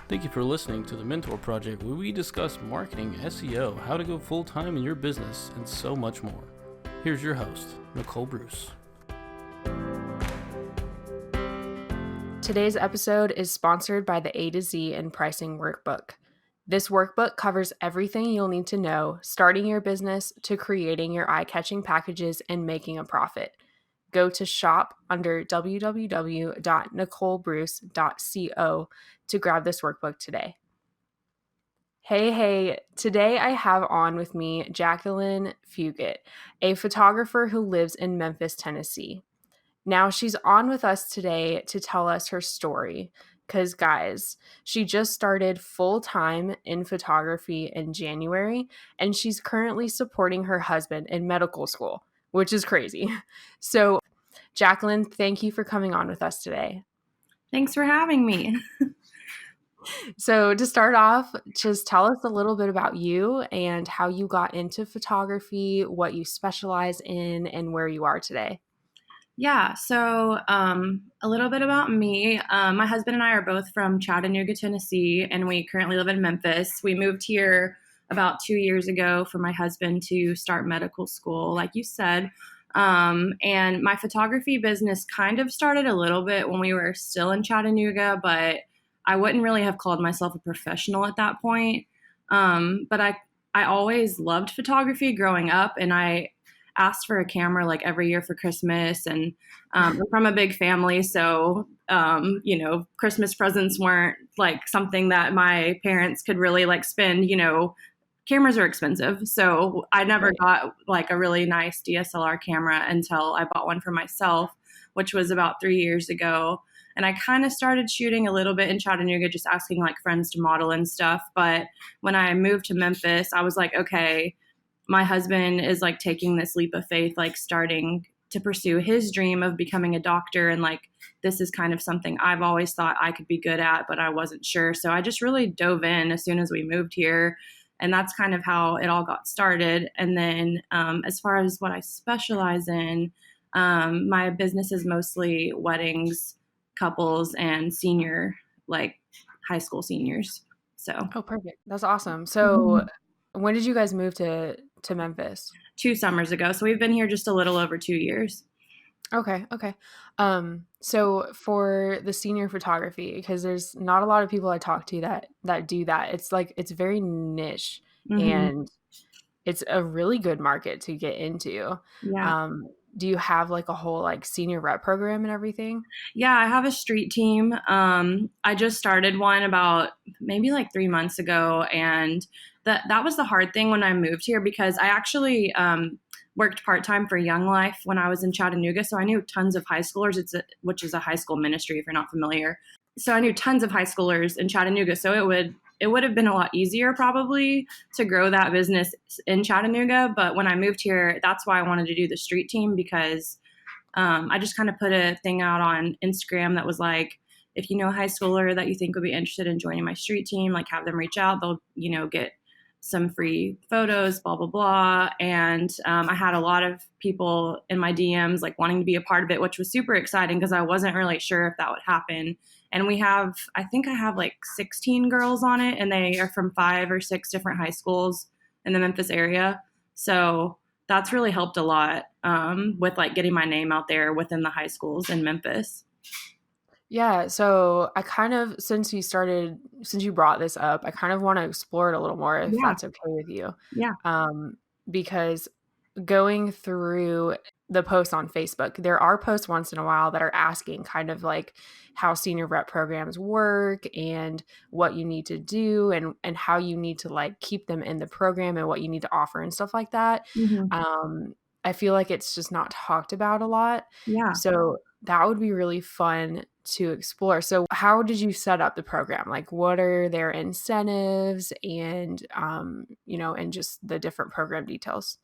Thank you for listening to the Mentor Project, where we discuss marketing, SEO, how to go full-time in your business, and so much more. Here's your host, Nicole Bruce. Today's episode is sponsored by the A to Z in Pricing Workbook. This workbook covers everything you'll need to know, starting your business to creating your eye-catching packages and making a profit. Go to shop under www.nicolebruce.co to grab this workbook today. Hey, today I have on with me Jacqueline Fugatt, a photographer who lives in Memphis, Tennessee. Now she's on with us today to tell us her story because, guys, she just started full-time in photography in January, and she's currently supporting her husband in medical school, which is crazy. So, Jacqueline, thank you for coming on with us today. Thanks for having me. So to start off, just tell us a little bit about you and how you got into photography, what you specialize in, and where you are today. Yeah, so a little bit about me. My husband and I are both from Chattanooga, Tennessee, and we currently live in Memphis. We moved here about 2 years ago for my husband to start medical school, like you said. And my photography business kind of started a little bit when we were still in Chattanooga, but I wouldn't really have called myself a professional at that point. But I always loved photography growing up, and I asked for a camera like every year for Christmas, and we're from a big family. So, Christmas presents weren't like something that my parents could really like spend, cameras are expensive. So I never got like a really nice DSLR camera until I bought one for myself, which was about 3 years ago. And I kind of started shooting a little bit in Chattanooga, just asking like friends to model and stuff. But when I moved to Memphis, I was like, okay, my husband is like taking this leap of faith, like starting to pursue his dream of becoming a doctor. And like, this is kind of something I've always thought I could be good at, but I wasn't sure. So I just really dove in as soon as we moved here. And that's kind of how it all got started. And then as far as what I specialize in, my business is mostly weddings, couples, and senior, like high school seniors. So. Oh, perfect. That's awesome. So when did you guys move to Memphis? 2 summers ago. So we've been here just a little over 2 years. Okay. So for the senior photography, because there's not a lot of people I talk to that do that. It's like, it's very niche and it's a really good market to get into. Yeah. Do you have like a whole like senior rep program and everything? Yeah, I have a street team. I just started one about maybe like 3 months ago, and that was the hard thing when I moved here because I actually worked part-time for Young Life when I was in Chattanooga, so I knew tons of high schoolers, which is a high school ministry if you're not familiar. So I knew tons of high schoolers in Chattanooga, so it would have been a lot easier probably to grow that business in Chattanooga. But when I moved here, that's why I wanted to do the street team because I just kind of put a thing out on Instagram that was like, if you know a high schooler that you think would be interested in joining my street team, like have them reach out. They'll, get some free photos, blah, blah, blah. And I had a lot of people in my DMs like wanting to be a part of it, which was super exciting because I wasn't really sure if that would happen. And I think I have like 16 girls on it, and they are from 5 or 6 different high schools in the Memphis area. So that's really helped a lot with like getting my name out there within the high schools in Memphis. Yeah. So I kind of, since you brought this up, I kind of want to explore it a little more if that's okay with you. Yeah. Because going through the posts on Facebook, there are posts once in a while that are asking kind of like how senior rep programs work and what you need to do and how you need to like keep them in the program and what you need to offer and stuff like that. I feel like it's just not talked about a lot. Yeah. So that would be really fun to explore. So how did you set up the program? Like what are their incentives and, and just the different program details?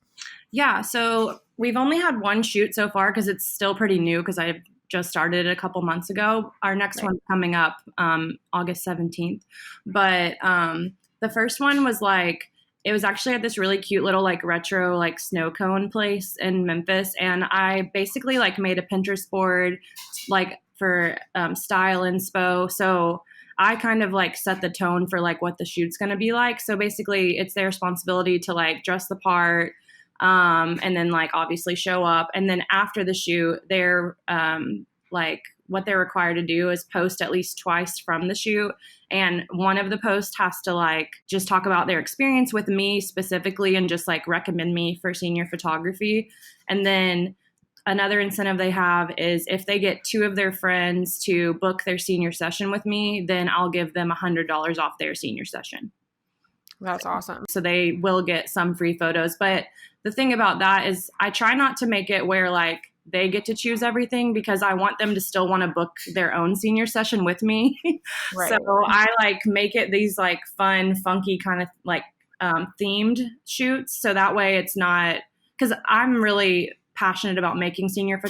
Yeah. So we've only had one shoot so far because it's still pretty new because I just started a couple months ago. Our next one's coming up August 17th. But the first one was like, it was actually at this really cute little like retro like snow cone place in Memphis. And I basically like made a Pinterest board like for style inspo. So I kind of like set the tone for like what the shoot's going to be like. So basically it's their responsibility to like dress the part, and then like obviously show up. And then after the shoot, they're like what they're required to do is post at least twice from the shoot. And one of the posts has to like just talk about their experience with me specifically and just like recommend me for senior photography. And then another incentive they have is if they get 2 of their friends to book their senior session with me, then I'll give them $100 off their senior session. That's awesome. So they will get some free photos. But the thing about that is I try not to make it where like they get to choose everything, because I want them to still want to book their own senior session with me. Right. So I like make it these like fun, funky kind of like themed shoots. So that way it's not, because I'm really passionate about making senior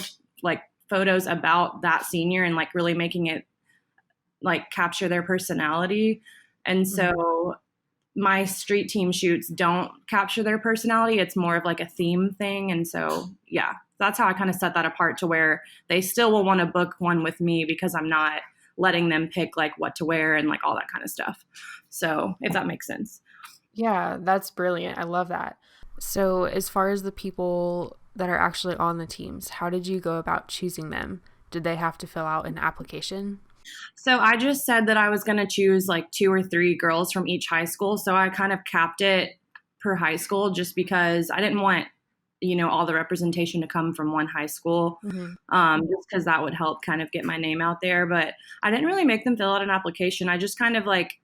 like photos about that senior and like really making it like capture their personality. And so my street team shoots don't capture their personality. It's more of like a theme thing. And so, yeah, that's how I kind of set that apart to where they still will want to book one with me, because I'm not letting them pick like what to wear and like all that kind of stuff. So if that makes sense. Yeah, that's brilliant. I love that. So as far as the people that are actually on the teams, how did you go about choosing them? Did they have to fill out an application? So I just said that I was going to choose like 2 or 3 girls from each high school. So I kind of capped it per high school just because I didn't want, all the representation to come from one high school, just because that would help kind of get my name out there. But I didn't really make them fill out an application. I just kind of like,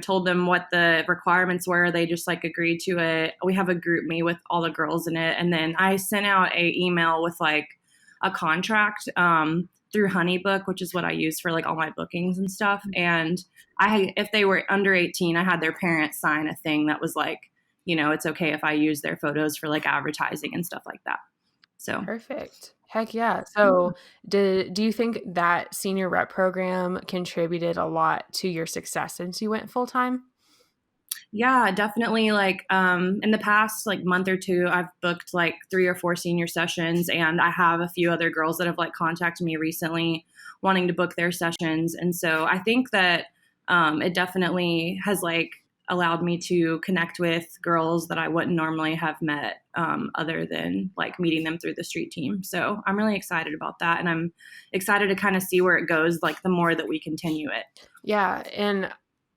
told them what the requirements were. They just like agreed to it. We have a group me with all the girls in it. And then I sent out a email with like a contract through Honeybook, which is what I use for like all my bookings and stuff. And if they were under 18, I had their parents sign a thing that was like, it's okay if I use their photos for like advertising and stuff like that. So perfect. Heck yeah. So do you think that senior rep program contributed a lot to your success since you went full time? Yeah, definitely. Like in the past like month or 2, I've booked like 3 or 4 senior sessions, and I have a few other girls that have like contacted me recently wanting to book their sessions. And so I think that it definitely has like allowed me to connect with girls that I wouldn't normally have met other than like meeting them through the street team. So I'm really excited about that. And I'm excited to kind of see where it goes, like the more that we continue it. Yeah. And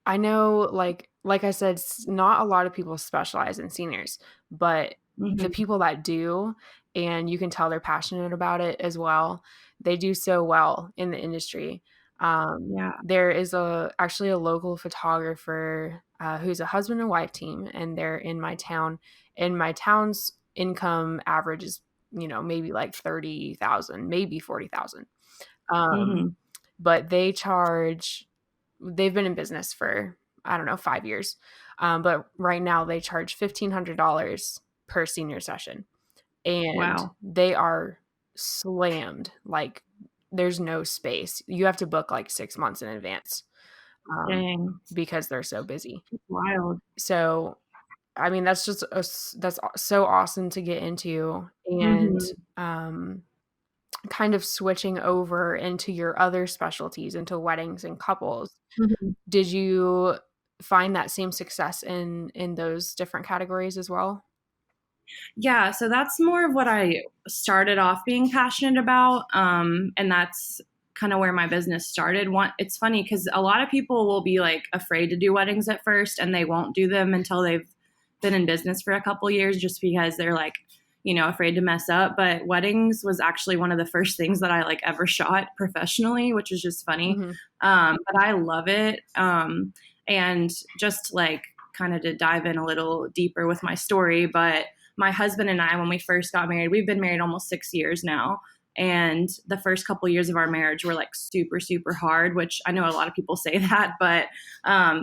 I know like I said, not a lot of people specialize in seniors, but the people that do, and you can tell they're passionate about it as well, they do so well in the industry. There is actually a local photographer who's a husband and wife team, and they're in my town. And my town's income average is, maybe like 30,000, maybe 40,000. But they've been in business for, I don't know, 5 years. But right now they charge $1,500 per senior session. And they are slammed. Like there's no space. You have to book like 6 months in advance because they're so busy. It's wild. So, I mean, that's just that's so awesome to get into. And kind of switching over into your other specialties, into weddings and couples. Did you find that same success in those different categories as well? Yeah, so that's more of what I started off being passionate about, and that's kind of where my business started. It's funny because a lot of people will be like afraid to do weddings at first, and they won't do them until they've been in business for a couple years, just because they're like, afraid to mess up. But weddings was actually one of the first things that I like ever shot professionally, which is just funny. But I love it. And just like kind of to dive in a little deeper with my story, but my husband and I, when we first got married, we've been married almost 6 years now. And the first couple years of our marriage were like super, super hard, which I know a lot of people say that, but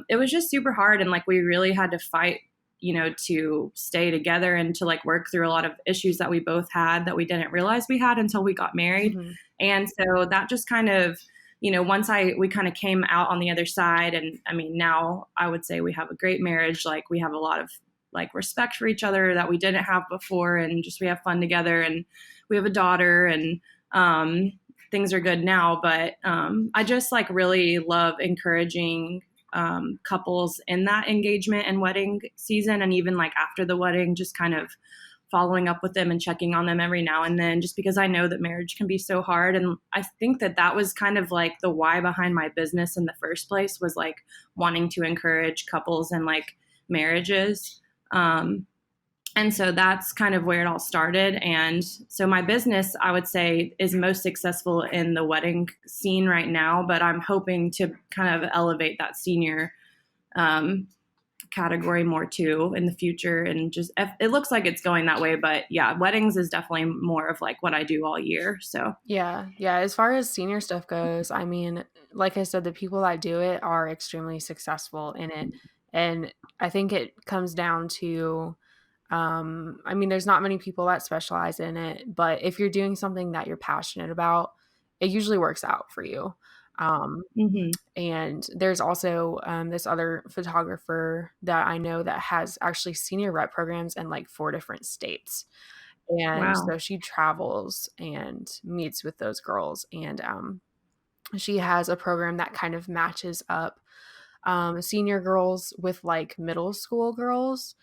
it was just super hard. And like, we really had to fight, to stay together and to like work through a lot of issues that we both had that we didn't realize we had until we got married. And so that just kind of, once we kind of came out on the other side, and I mean, now I would say we have a great marriage. Like we have a lot of like respect for each other that we didn't have before, and just we have fun together, and we have a daughter, and things are good now, but I just like really love encouraging couples in that engagement and wedding season, and even like after the wedding, just kind of following up with them and checking on them every now and then, just because I know that marriage can be so hard. And I think that that was kind of like the why behind my business in the first place, was like wanting to encourage couples and like marriages. And so that's kind of where it all started. And so my business, I would say, is most successful in the wedding scene right now, but I'm hoping to kind of elevate that senior category more too in the future. And just, it looks like it's going that way, but yeah, weddings is definitely more of like what I do all year. So yeah. As far as senior stuff goes, I mean, like I said, the people that do it are extremely successful in it. And I think it comes down to, I mean, there's not many people that specialize in it, but if you're doing something that you're passionate about, it usually works out for you. And there's also this other photographer that I know that has actually senior rep programs in like 4 different states. And wow, so she travels and meets with those girls. And she has a program that kind of matches up senior girls with like middle school girls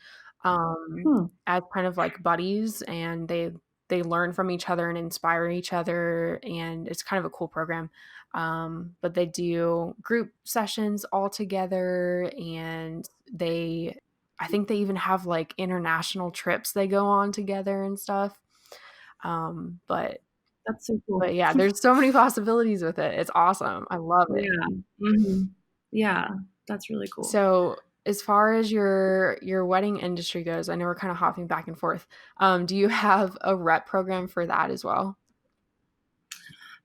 as kind of like buddies, and they learn from each other and inspire each other, and it's kind of a cool program. But they do group sessions all together, and I think they even have like international trips they go on together and stuff. But that's so cool. yeah, there's so many possibilities with it. It's awesome. I love it. Yeah, that's really cool. So as far as your wedding industry goes, I know we're kind of hopping back and forth. Do you have a rep program for that as well?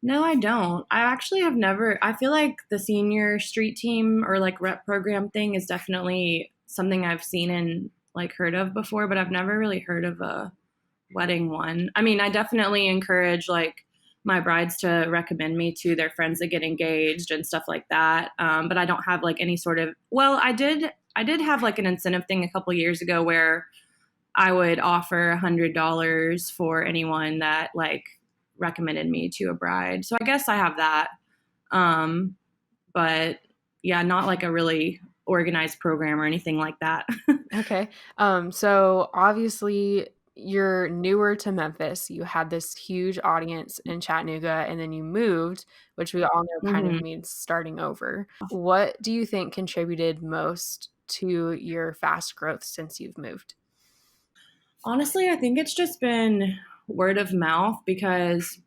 No, I don't. I actually have never, I feel like the senior street team or like rep program thing is definitely something I've seen and like heard of before, but I've never really heard of a wedding one. I mean, I definitely encourage like my brides to recommend me to their friends that get engaged and stuff like that. But I don't have like any sort of, well, I did have like an incentive thing a couple years ago where I would offer $100 for anyone that like recommended me to a bride. So I guess I have that. But yeah, not like a really organized program or anything like that. Okay. So obviously you're newer to Memphis. You had this huge audience in Chattanooga, and then you moved, which we all know kind of means starting over. What do you think contributed most to your fast growth since you've moved? Honestly, I think it's just been word of mouth, because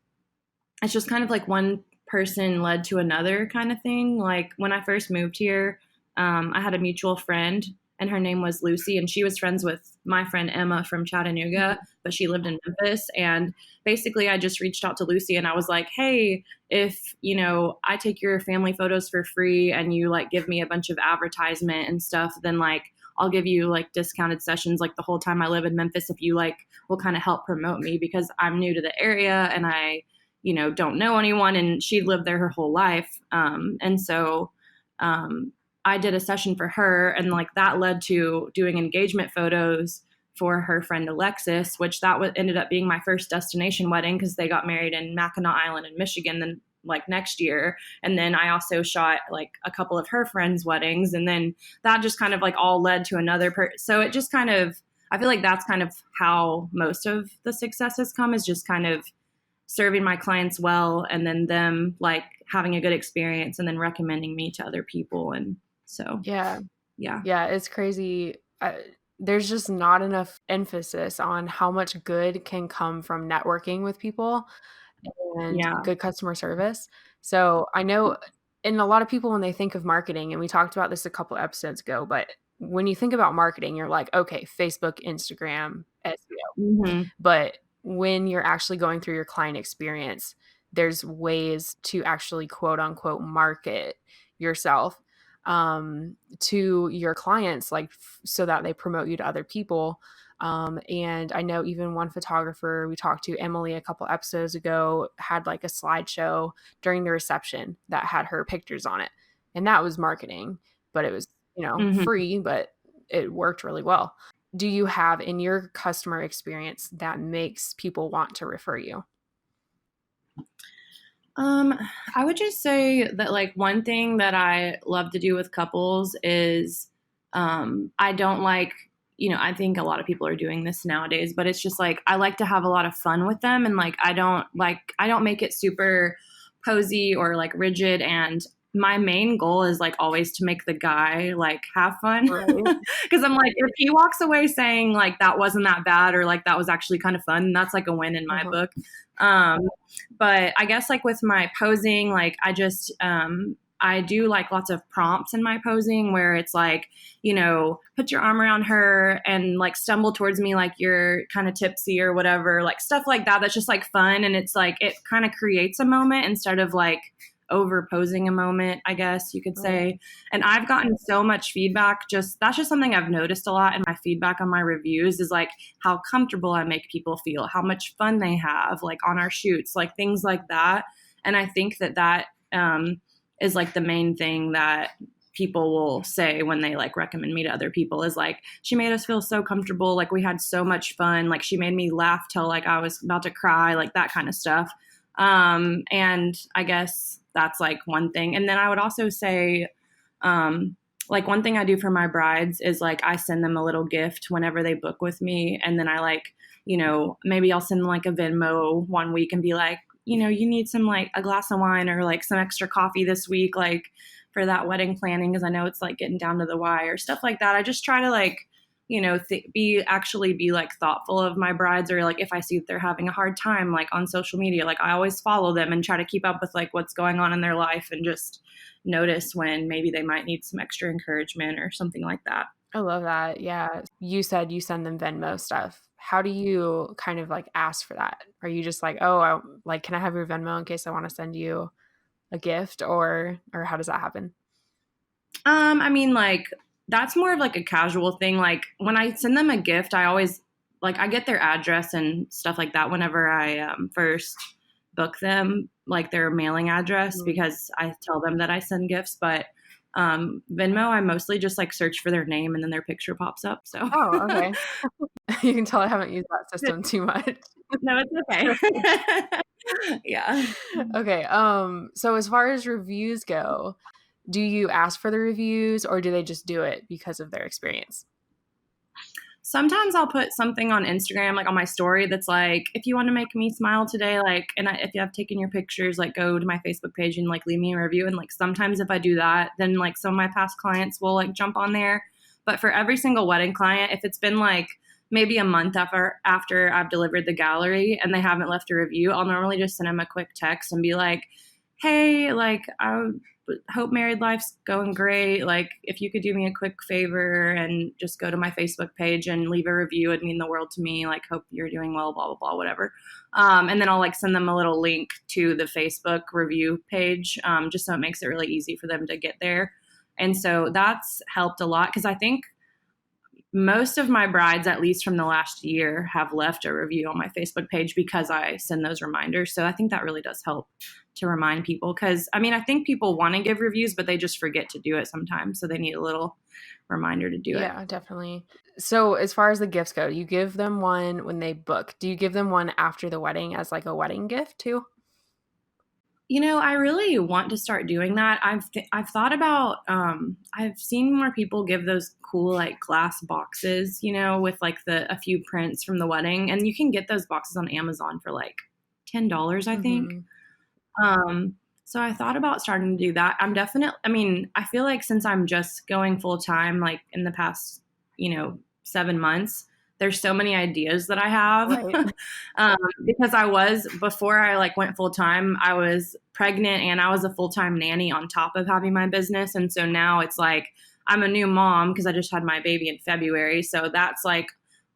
it's just kind of like one person led to another kind of thing. Like when I first moved here, I had a mutual friend, and her name was Lucy, and she was friends with my friend Emma from Chattanooga, but she lived in Memphis. And basically I just reached out to Lucy and I was like, hey, if, I take your family photos for free and you like give me a bunch of advertisement and stuff, then like I'll give you like discounted sessions like the whole time I live in Memphis, if you like will kind of help promote me, because I'm new to the area and I don't know anyone. And she'd lived there her whole life. And so I did a session for her, and like that led to doing engagement photos for her friend Alexis, which ended up being my first destination wedding, because they got married in Mackinac Island in Michigan then like next year. And then I also shot like a couple of her friends' weddings, and then that just kind of like all led to another so it just kind of, I feel like that's kind of how most of the success has come, is just kind of serving my clients well, and then them like having a good experience and then recommending me to other people. And so yeah, it's crazy. There's just not enough emphasis on how much good can come from networking with people and good customer service. So I know, and a lot of people, when they think of marketing, and we talked about this a couple episodes ago, but when you think about marketing, you're like, okay, Facebook, Instagram, SEO. But when you're actually going through your client experience, there's ways to actually quote unquote market yourself to your clients, like so that they promote you to other people. And I know even one photographer we talked to, Emily, a couple episodes ago, had like a slideshow during the reception that had her pictures on it. And that was marketing, but it was, free, but it worked really well. Do you have in your customer experience that makes people want to refer you? I would just say that like one thing that I love to do with couples is I don't like, I think a lot of people are doing this nowadays, but it's just like I like to have a lot of fun with them, and like I don't make it super posy or like rigid, and my main goal is like always to make the guy like have fun. Right. Because I'm like, if he walks away saying like that wasn't that bad or like that was actually kind of fun, that's like a win in my book. But I guess like with my posing, like I do like lots of prompts in my posing where it's like, put your arm around her and like stumble towards me like you're kind of tipsy or whatever, like stuff like that. That's just like fun. And it's like, it kind of creates a moment instead of like over posing a moment, I guess you could say. And I've gotten so much feedback. That's just something I've noticed a lot in my feedback on my reviews is like how comfortable I make people feel, how much fun they have like on our shoots, like things like that. And I think that is like the main thing that people will say when they like recommend me to other people is like, she made us feel so comfortable. Like we had so much fun. Like she made me laugh till like I was about to cry, like that kind of stuff. And I guess that's like one thing. And then I would also say, like one thing I do for my brides is like, I send them a little gift whenever they book with me. And then I like, maybe I'll send them like a Venmo one week and be like, you need some like a glass of wine or like some extra coffee this week, like for that wedding planning. Cause I know it's like getting down to the wire, stuff like that. I just try to like, be like thoughtful of my brides, or like if I see that they're having a hard time, like on social media, like I always follow them and try to keep up with like what's going on in their life and just notice when maybe they might need some extra encouragement or something like that. I love that. Yeah. You said you send them Venmo stuff. How do you kind of like ask for that? Are you just like, oh, can I have your Venmo in case I want to send you a gift, or how does that happen? I mean, like that's more of like a casual thing. Like when I send them a gift, I always like I get their address and stuff like that whenever I first book them, like their mailing address, because I tell them that I send gifts. But Venmo, I mostly just like search for their name and then their picture pops up. So okay. You can tell I haven't used that system too much. No, it's okay. Yeah. Okay. So as far as reviews go, do you ask for the reviews or do they just do it because of their experience? Sometimes I'll put something on Instagram, like on my story, that's like, if you want to make me smile today, like, if you have taken your pictures, like go to my Facebook page and like leave me a review. And like, sometimes if I do that, then like some of my past clients will like jump on there. But for every single wedding client, if it's been like maybe a month after I've delivered the gallery and they haven't left a review, I'll normally just send them a quick text and be like, hey, like, I hope married life's going great. Like, if you could do me a quick favor and just go to my Facebook page and leave a review, it'd mean the world to me. Like, hope you're doing well, blah, blah, blah, whatever. And then I'll like send them a little link to the Facebook review page, just so it makes it really easy for them to get there. And so that's helped a lot, because I think most of my brides, at least from the last year, have left a review on my Facebook page because I send those reminders. So I think that really does help to remind people, because I mean, I think people want to give reviews, but they just forget to do it sometimes. So they need a little reminder to do it. Yeah, definitely. So as far as the gifts go, you give them one when they book. Do you give them one after the wedding as like a wedding gift too? I really want to start doing that. I've thought about, I've seen more people give those cool like glass boxes, with like a few prints from the wedding, and you can get those boxes on Amazon for like $10, I think. So I thought about starting to do that. I feel like since I'm just going full time, like in the past, 7 months, there's so many ideas that I have. Right. Because before I like went full time, I was pregnant and I was a full-time nanny on top of having my business. And so now it's like, I'm a new mom because I just had my baby in February. So that's like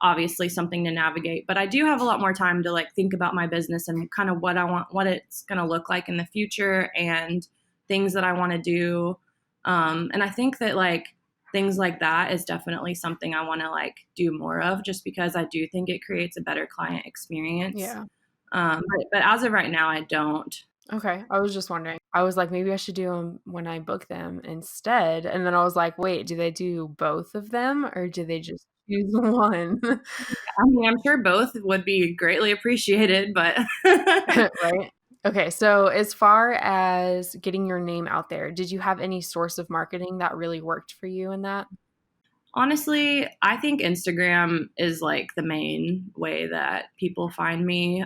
obviously something to navigate, but I do have a lot more time to like think about my business and kind of what I want, what it's going to look like in the future, and things that I want to do. And I think that like things like that is definitely something I want to like do more of, just because I do think it creates a better client experience. Yeah. But as of right now, I don't. Okay. I was just wondering. I was like, maybe I should do them when I book them instead. And then I was like, wait, do they do both of them or do they just choose one? I mean, I'm sure both would be greatly appreciated, but right. Okay, so as far as getting your name out there, did you have any source of marketing that really worked for you in that? Honestly, I think Instagram is like the main way that people find me.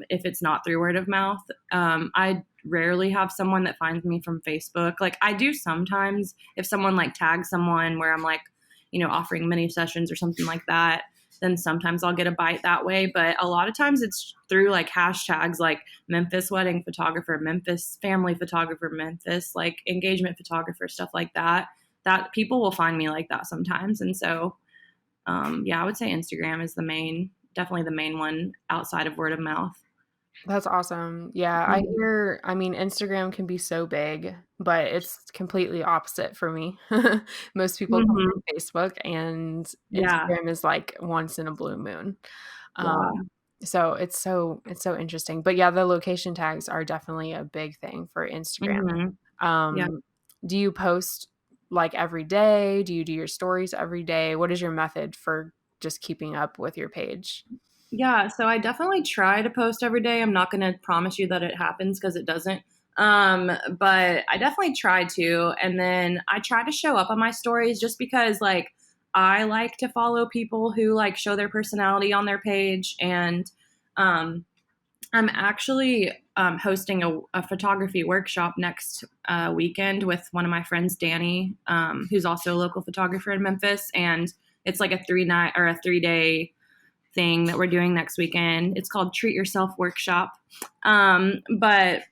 If it's not through word of mouth, I rarely have someone that finds me from Facebook. Like I do sometimes if someone like tags someone where I'm like, offering mini sessions or something like that, then sometimes I'll get a bite that way. But a lot of times it's through like hashtags like Memphis wedding photographer, Memphis family photographer, Memphis like engagement photographer, stuff like that people will find me like that sometimes. And so, yeah, I would say Instagram is definitely the main one outside of word of mouth. That's awesome. Yeah, Mhm. I mean, Instagram can be so big, but it's completely opposite for me. Most people come Mhm. from Facebook, and Yeah. Instagram is like once in a blue moon. Yeah. So it's so interesting. But yeah, the location tags are definitely a big thing for Instagram. Mhm. Yeah. Um, do you post like every day? Do you do your stories every day? What is your method for just keeping up with your page? Yeah. So I definitely try to post every day. I'm not going to promise you that it happens because it doesn't. But I definitely try to. And then I try to show up on my stories just because, like, I like to follow people who like show their personality on their page. And um, I'm actually hosting a photography workshop next weekend with one of my friends, Danny, who's also a local photographer in Memphis. And it's like a 3 night or a 3 day thing that we're doing next weekend. It's called Treat Yourself Workshop. But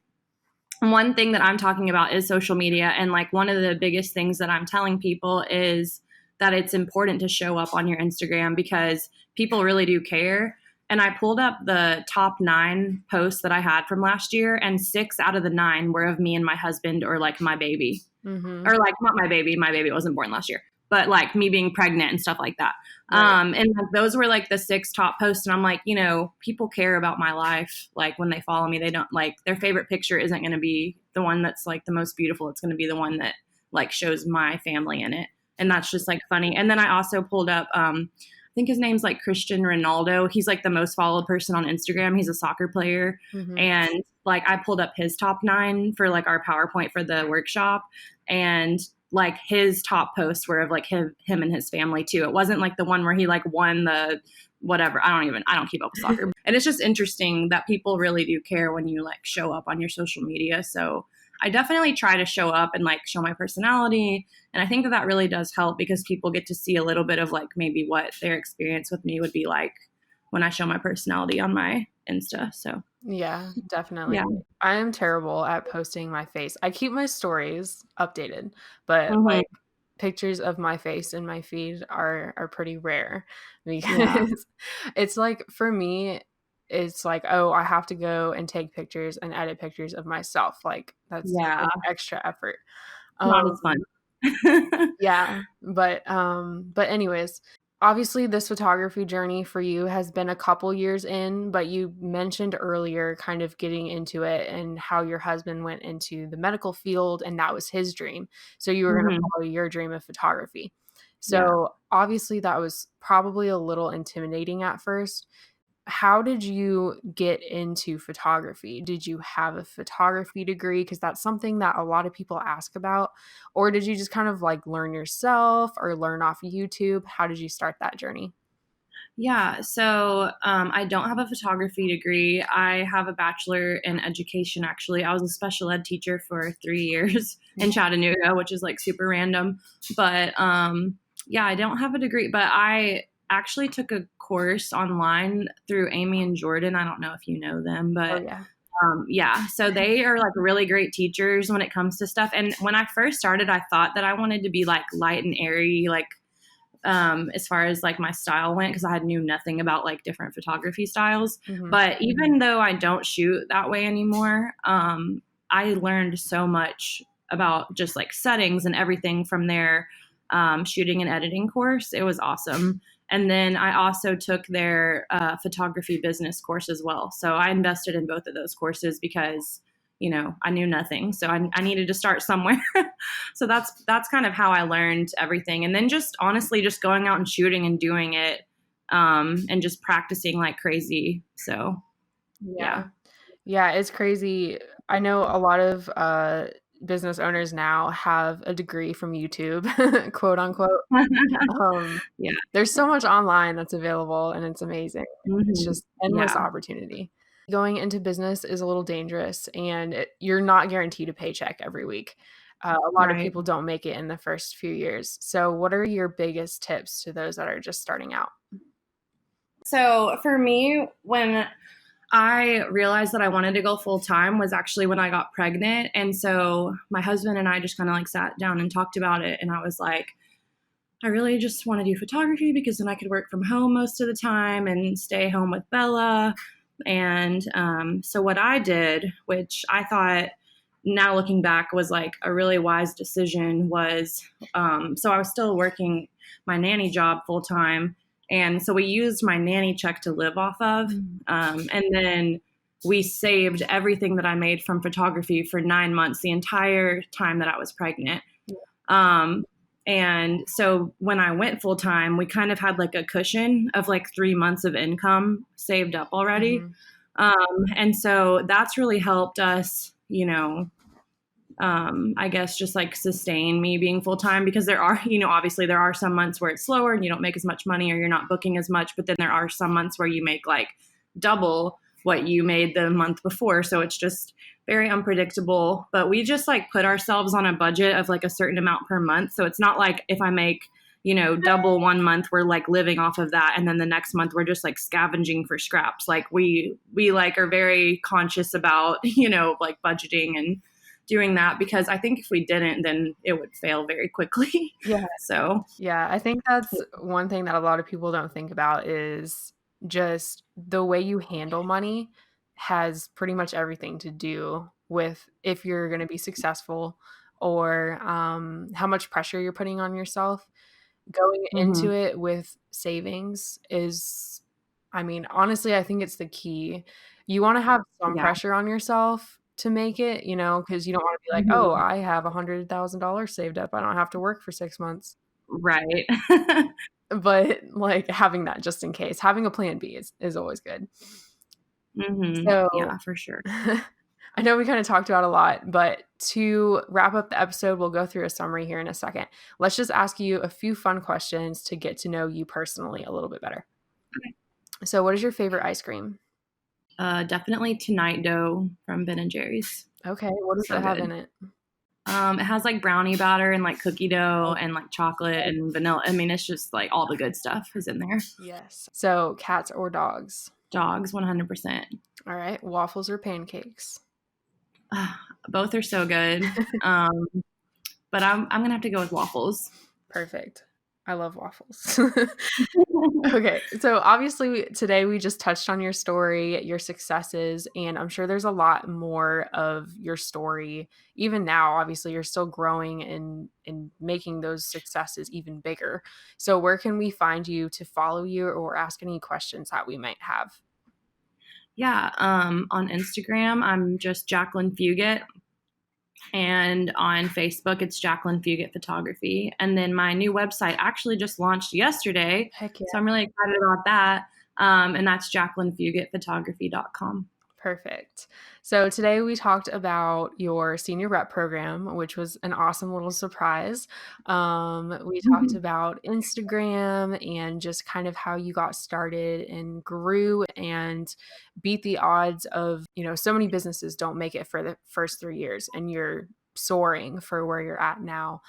one thing that I'm talking about is social media. And like one of the biggest things that I'm telling people is that it's important to show up on your Instagram because people really do care. And I pulled up the top 9 posts that I had from last year, and 6 out of the 9 were of me and my husband or like my baby Mhm. or like not my baby wasn't born last year, but like me being pregnant and stuff like that. Right. And like, those were like the 6 top posts. And I'm like, people care about my life. Like when they follow me, they don't like their favorite picture isn't going to be the one that's like the most beautiful. It's going to be the one that like shows my family in it. And that's just like funny. And then I also pulled up, I think his name's like Christian Ronaldo. He's like the most followed person on Instagram. He's a soccer player. Mhm. And like I pulled up his top 9 for like our PowerPoint for the workshop. And like his top posts were of like him and his family too. It wasn't like the one where he like won the whatever. I don't keep up with soccer. And it's just interesting that people really do care when you like show up on your social media. So I definitely try to show up and like show my personality. And I think that really does help because people get to see a little bit of like maybe what their experience with me would be like when I show my personality on my Insta. So Yeah, yeah. definitely. I am terrible at posting my face. I keep my stories updated, but Hmm. like pictures of my face in my feed are pretty rare Yeah. because it's like for me it's like, oh, I have to go and take pictures and edit pictures of myself. Like that's Yeah. like extra effort. Not as fun. Um Yeah, but anyways, obviously this photography journey for you has been a couple years in, but you mentioned earlier kind of getting into it and how your husband went into the medical field and that was his dream. So you were going to Hmm. follow your dream of photography. Yeah. So obviously that was probably a little intimidating at first. How did you get into photography? Did you have a photography degree? Because that's something that a lot of people ask about. Or did you just kind of like learn yourself or learn off YouTube? How did you start that journey? Yeah. So I don't have a photography degree. I have a bachelor in education, actually. I was a special ed teacher for 3 years in Chattanooga, which is like super random. But yeah, I don't have a degree, but I actually took a course online through Amy and Jordan. I don't know if you know them, Oh, but yeah. yeah, so they are like really great teachers when it comes to stuff. And when I first started, I thought that I wanted to be like light and airy, like as far as like my style went, because I had knew nothing about like different photography styles. Mhm. But even though I don't shoot that way anymore, I learned so much about just like settings and everything from their shooting and editing course. It was awesome. And then I also took their photography business course as well. So I invested in both of those courses because I knew nothing, so I needed to start somewhere. So that's kind of how I learned everything. And then just honestly just going out and shooting and doing it, and just practicing like crazy. So yeah. Yeah. Yeah, it's crazy. I know a lot of business owners now have a degree from YouTube, quote unquote. Yeah. There's so much online that's available and it's amazing. It's Mhm. just endless Yeah. opportunity. Going into business is a little dangerous and you're not guaranteed a paycheck every week. A lot of Right. people don't make it in the first few years. So what are your biggest tips to those that are just starting out? So for me, when I realized that I wanted to go full time was actually when I got pregnant. And so my husband and I just kind of like sat down and talked about it. And I was like, I really just want to do photography because then I could work from home most of the time and stay home with Bella. And so what I did, which I thought now looking back was like a really wise decision, was so I was still working my nanny job full time. And so we used my nanny check to live off of. And then we saved everything that I made from photography for 9 months, the entire time that I was pregnant. And so when I went full time, we kind of had like a cushion of like 3 months of income saved up already. And so that's really helped us, I guess just like sustain me being full time, because there are, obviously there are some months where it's slower and you don't make as much money or you're not booking as much, but then there are some months where you make like double what you made the month before. So it's just very unpredictable, but we just like put ourselves on a budget of like a certain amount per month. So it's not like if I make, double 1 month, we're like living off of that. And then the next month we're just like scavenging for scraps. Like we like are very conscious about, like budgeting and doing that, because I think if we didn't, then it would fail very quickly. Yeah. So yeah, I think that's one thing that a lot of people don't think about is just the way you handle money has pretty much everything to do with if you're going to be successful or how much pressure you're putting on yourself. Going into it with savings is, honestly, I think it's the key. You want to have some yeah. pressure on yourself to make it, because you don't want to be like, oh, I have $100,000 saved up. I don't have to work for 6 months. Right. But like having that just in case, having a plan B is always good. So yeah, for sure. I know we kind of talked about a lot, but to wrap up the episode, we'll go through a summary here in a second. Let's just ask you a few fun questions to get to know you personally a little bit better. Okay. So what is your favorite ice cream? Definitely Tonight Dough from Ben & Jerry's. Okay. What does it have in it? It has like brownie batter and like cookie dough and like chocolate and vanilla. It's just like all the good stuff is in there. Yes. So cats or dogs? Dogs, 100%. All right. Waffles or pancakes? Both are so good. But I'm going to have to go with waffles. Perfect. I love waffles. Okay. So obviously today we just touched on your story, your successes, and I'm sure there's a lot more of your story. Even now, obviously you're still growing and making those successes even bigger. So where can we find you to follow you or ask any questions that we might have? Yeah. On Instagram, I'm just Jacqueline Fugatt. And on Facebook, it's Jacqueline Fugatt Photography. And then my new website actually just launched yesterday. Heck yeah. So I'm really excited about that. And that's JacquelineFugattPhotography.com. Perfect. So today we talked about your senior rep program, which was an awesome little surprise. We talked about Instagram and just kind of how you got started and grew and beat the odds of, so many businesses don't make it for the first 3 years and you're soaring for where you're at now.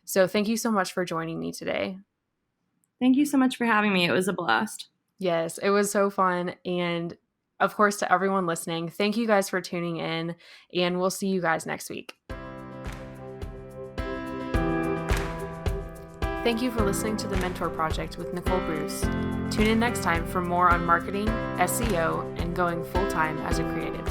So thank you so much for joining me today. Thank you so much for having me. It was a blast. Yes, it was so fun. And of course, to everyone listening, thank you guys for tuning in, and we'll see you guys next week. Thank you for listening to The Mentor Project with Nicole Bruce. Tune in next time for more on marketing, SEO, and going full-time as a creative.